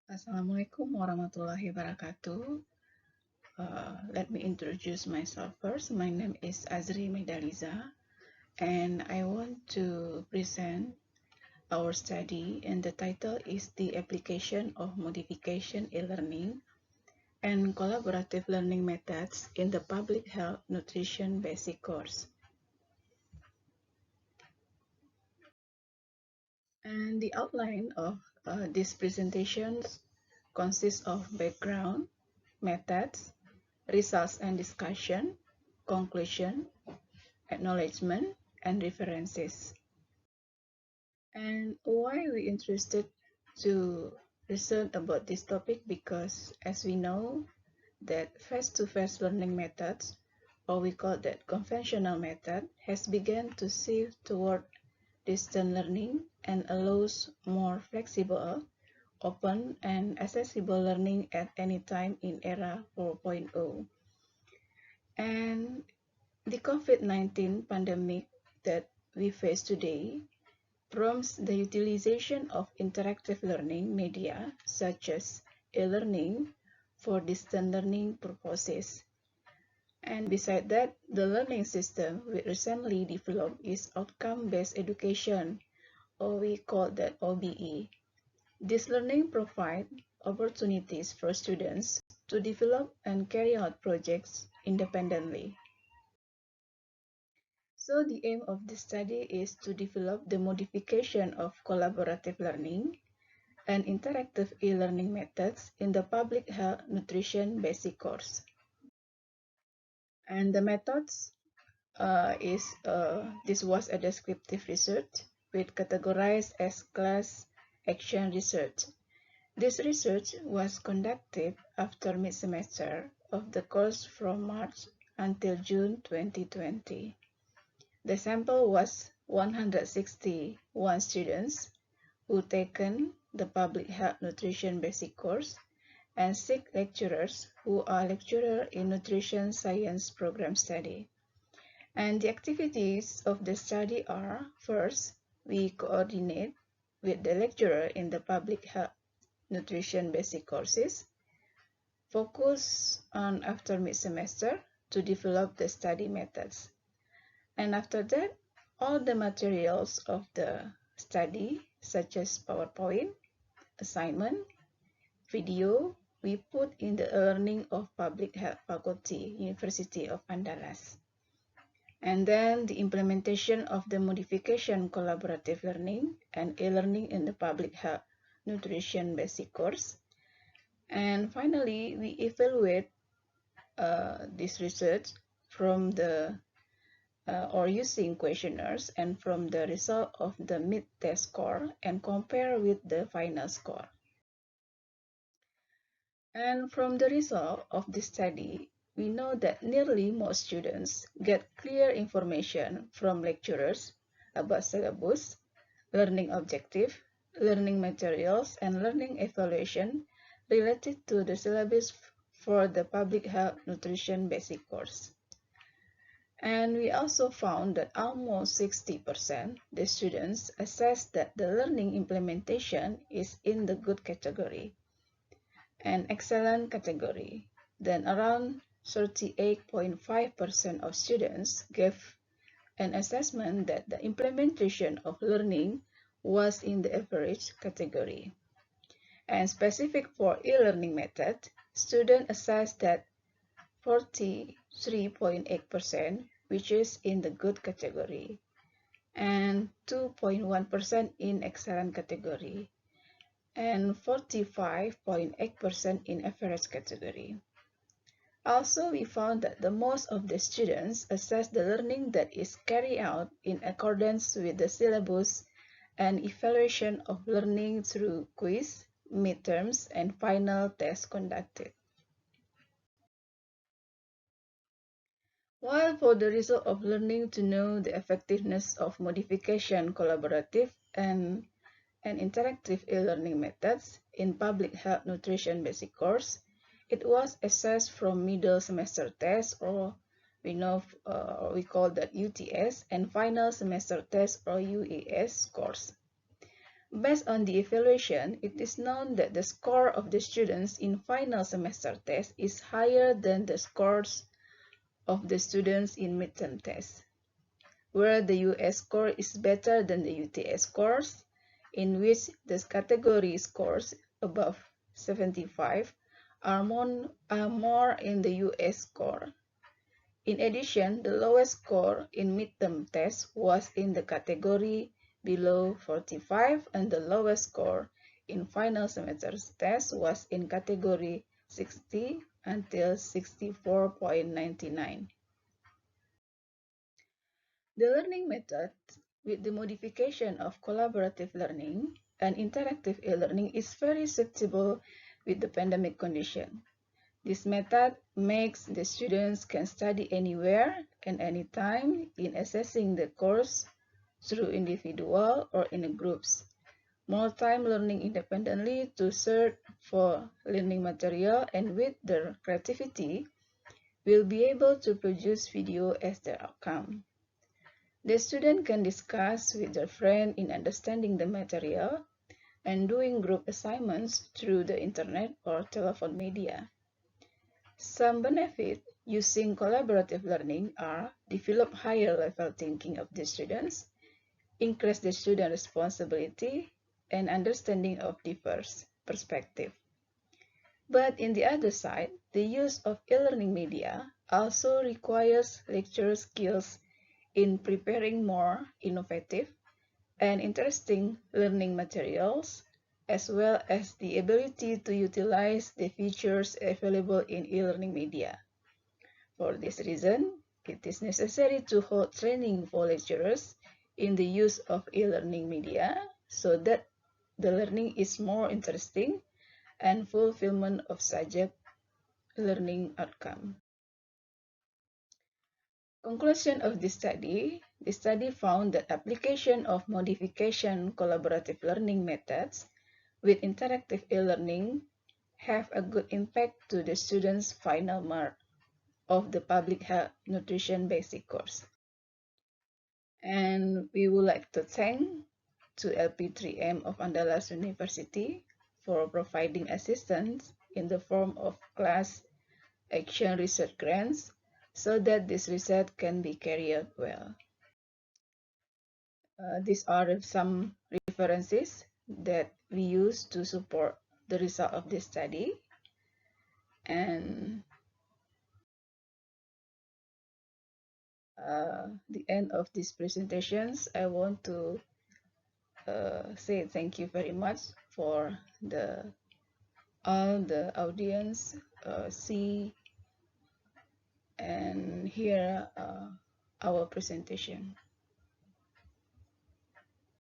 Assalamualaikum warahmatullahi wabarakatuh. Let me introduce myself first. My name is Azri Medaliza, and I want to present our study, and the title is The Application of Modification e-Learning and Collaborative Learning Methods in the Public Health Nutrition Basic Course. And the outline of these presentations consists of background, methods, results and discussion, conclusion, acknowledgement, and references. And why are we interested to research about this topic? Because as we know that face-to-face learning methods, or we call that conventional method, has begun to shift toward distant learning and allows more flexible, open, and accessible learning at any time in era 4.0. And the COVID-19 pandemic that we face today prompts the utilization of interactive learning media such as e-learning for distant learning purposes. And beside that, the learning system we recently developed is outcome-based education, or we call that OBE. This learning provides opportunities for students to develop and carry out projects independently. So the aim of this study is to develop the modification of collaborative learning and interactive e-learning methods in the Public Health Nutrition Basic Course. And the methods this was a descriptive research which categorized as class action research. This research was conducted after mid-semester of the course from March until June 2020. The sample was 161 students who taken the Public Health Nutrition Basic Course and 6 lecturers who are lecturers in Nutrition Science Program Study. And the activities of the study are, first, we coordinate with the lecturer in the Public Health Nutrition Basic Courses, focus on after mid-semester to develop the study methods. And after that, all the materials of the study, such as PowerPoint, assignment, video, we put in the learning of Public Health Faculty, University of Andalas. And then the implementation of the modification collaborative learning and e-learning in the Public Health Nutrition Basic Course. And finally, we evaluate this research from the or using questionnaires and from the result of the mid-test score and compare with the final score. And from the result of this study, we know that nearly most students get clear information from lecturers about syllabus, learning objective, learning materials, and learning evaluation related to the syllabus for the Public Health Nutrition Basic Course. And we also found that almost 60% the students assess that the learning implementation is in the good category and excellent category. Then around 38.5% of students gave an assessment that the implementation of learning was in the average category. And specific for e-learning method, students assessed that 43.8%, which is in the good category, and 2.1% in excellent category, and 45.8% in average category. Also, we found that the most of the students assess the learning that is carried out in accordance with the syllabus and evaluation of learning through quiz, midterms, and final tests conducted. While for the result of learning to know the effectiveness of modification collaborative and interactive e-learning methods in Public Health Nutrition Basic Course, it was assessed from middle semester test, or we call that UTS, and final semester test or UAS scores. Based on the evaluation, it is known that the score of the students in final semester test is higher than the scores of the students in midterm tests, where the US score is better than the UTS scores, in which the category scores above 75 are more in the US score. In addition, the lowest score in midterm tests was in the category below 45, and the lowest score in final semester test was in category 60 until 64.99. The learning method with the modification of collaborative learning and interactive e-learning is very suitable with the pandemic condition. This method makes the students can study anywhere and anytime in assessing the course through individual or in groups. More time learning independently to search for learning material, and with their creativity will be able to produce video as their outcome. The student can discuss with their friend in understanding the material and doing group assignments through the internet or telephone media. Some benefits using collaborative learning are develop higher level thinking of the students, increase the student responsibility, and understanding of diverse perspectives. But in the other side, the use of e-learning media also requires lecture skills in preparing more innovative and interesting learning materials, as well as the ability to utilize the features available in e-learning media. For this reason, it is necessary to hold training for lecturers in the use of e-learning media so that the learning is more interesting and fulfillment of subject learning outcome. Conclusion of the study found that application of modification collaborative learning methods with interactive e-learning have a good impact to the students' final mark of the public health nutrition basic course. And we would like to thank to LP3M of Andalas University for providing assistance in the form of class action research grants so that this research can be carried out well. These are some references that we use to support the result of this study. And the end of these presentations, I want to say thank you very much for all the audience see and hear our presentation.